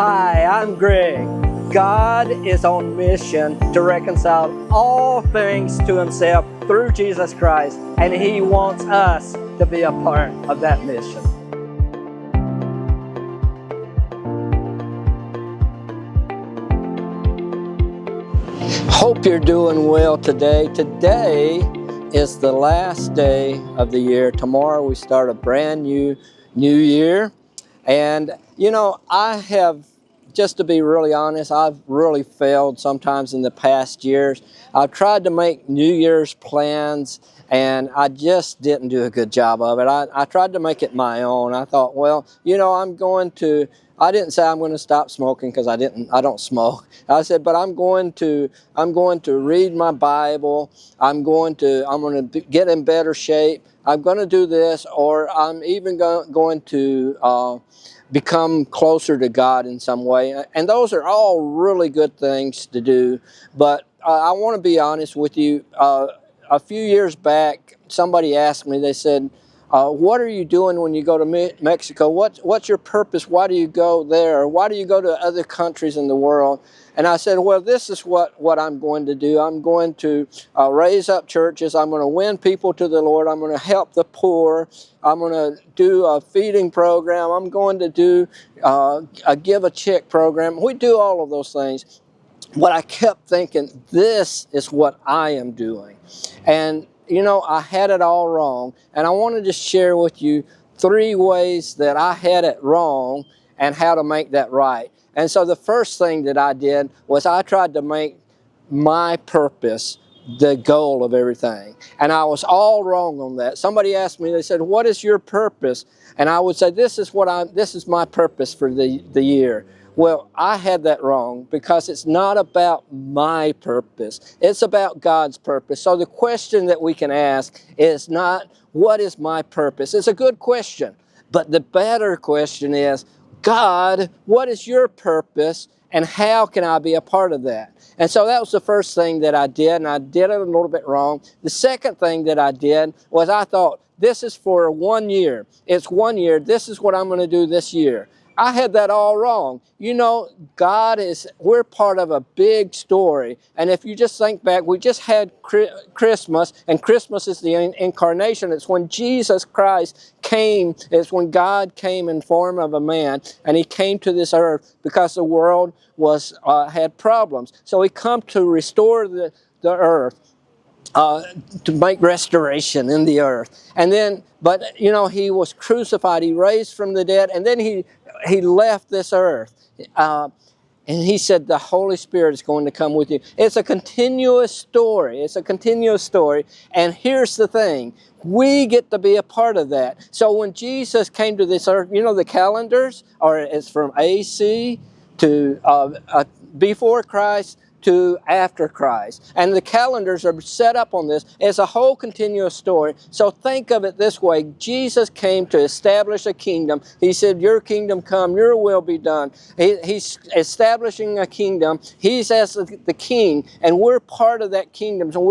Hi, I'm Greg. God is on mission to reconcile all things to Himself through Jesus Christ, and He wants us to be a part of that mission. Hope you're doing well today. Today is the last day of the year. Tomorrow we start a brand new year. And, I have, just to be really honest, I've really failed sometimes in the past years. I've tried to make New Year's plans, and I just didn't do a good job of it. I tried to make it my own. I thought, well, I didn't say I'm going to stop smoking because I don't smoke. I said, but I'm going to read my Bible. I'm going to get in better shape. I'm going to do this, or I'm even going to become closer to God in some way. And those are all really good things to do. But I want to be honest with you. A few years back, somebody asked me, they said, what are you doing when you go to Mexico? What's your purpose? Why do you go there? Why do you go to other countries in the world? And I said, well, this is what I'm going to do. I'm going to raise up churches. I'm going to win people to the Lord. I'm going to help the poor. I'm going to do a feeding program. I'm going to do a give a check program. We do all of those things. But I kept thinking, this is what I am doing. And, I had it all wrong. And I want to just share with you 3 ways that I had it wrong and how to make that right. And so the first thing that I did was I tried to make my purpose the goal of everything. And I was all wrong on that. Somebody asked me, they said, what is your purpose? And I would say, this is my purpose for the year. Well, I had that wrong because it's not about my purpose. It's about God's purpose. So the question that we can ask is not, what is my purpose? It's a good question. But the better question is, God, what is your purpose and how can I be a part of that? And so that was the first thing that I did, and I did it a little bit wrong. The second thing that I did was I thought, this is for 1 year. It's 1 year. This is what I'm going to do this year. I had that all wrong. We're part of a big story. And if you just think back, we just had Christmas, and Christmas is the incarnation. It's when Jesus Christ came. It's when God came in form of a man, and He came to this earth because the world had problems. So He come to restore the earth. To make restoration in the earth. And then, He was crucified, He raised from the dead, and then He left this earth. And He said, the Holy Spirit is going to come with you. It's a continuous story. It's a continuous story. And here's the thing. We get to be a part of that. So when Jesus came to this earth, the calendars, it's from AC to before Christ to after Christ. And the calendars are set up on this. It's a whole continuous story. So think of it this way. Jesus came to establish a kingdom. He said, your kingdom come, your will be done. He's establishing a kingdom. He's as the king, and we're part of that kingdom. So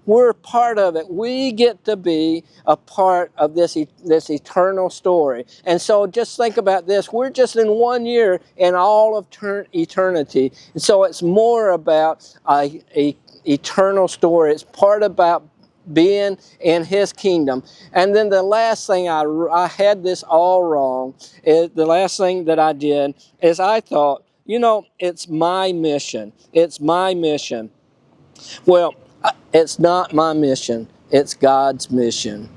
we're part of it. We get to be a part of this eternal story. And so just think about this. We're just in 1 year in all of eternity. And so it's more about a eternal story. It's part about being in His kingdom. And then the last thing, I had this all wrong. The last thing that I did is I thought, it's my mission. It's my mission. Well, it's not my mission. It's God's mission.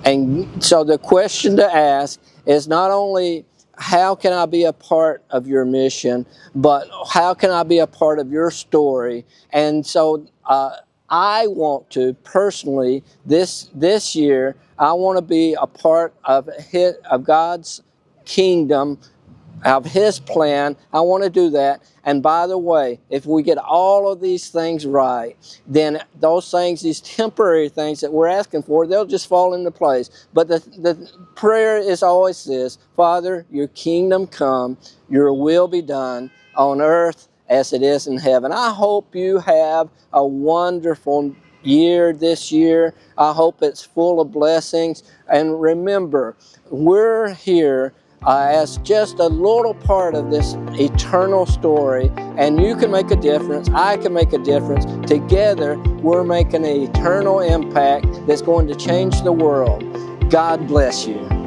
And so the question to ask is not only how can I be a part of your mission, but how can I be a part of your story? And so I want to personally, this year, I want to be a part of God's kingdom, of His plan. I want to do that. And by the way, if we get all of these things right, then those things, these temporary things that we're asking for, they'll just fall into place. But the prayer is always this: Father, your kingdom come, your will be done on earth as it is in heaven. I hope you have a wonderful year this year. I hope it's full of blessings. And remember, we're here as just a little part of this eternal story, and you can make a difference, I can make a difference. Together, we're making an eternal impact that's going to change the world. God bless you.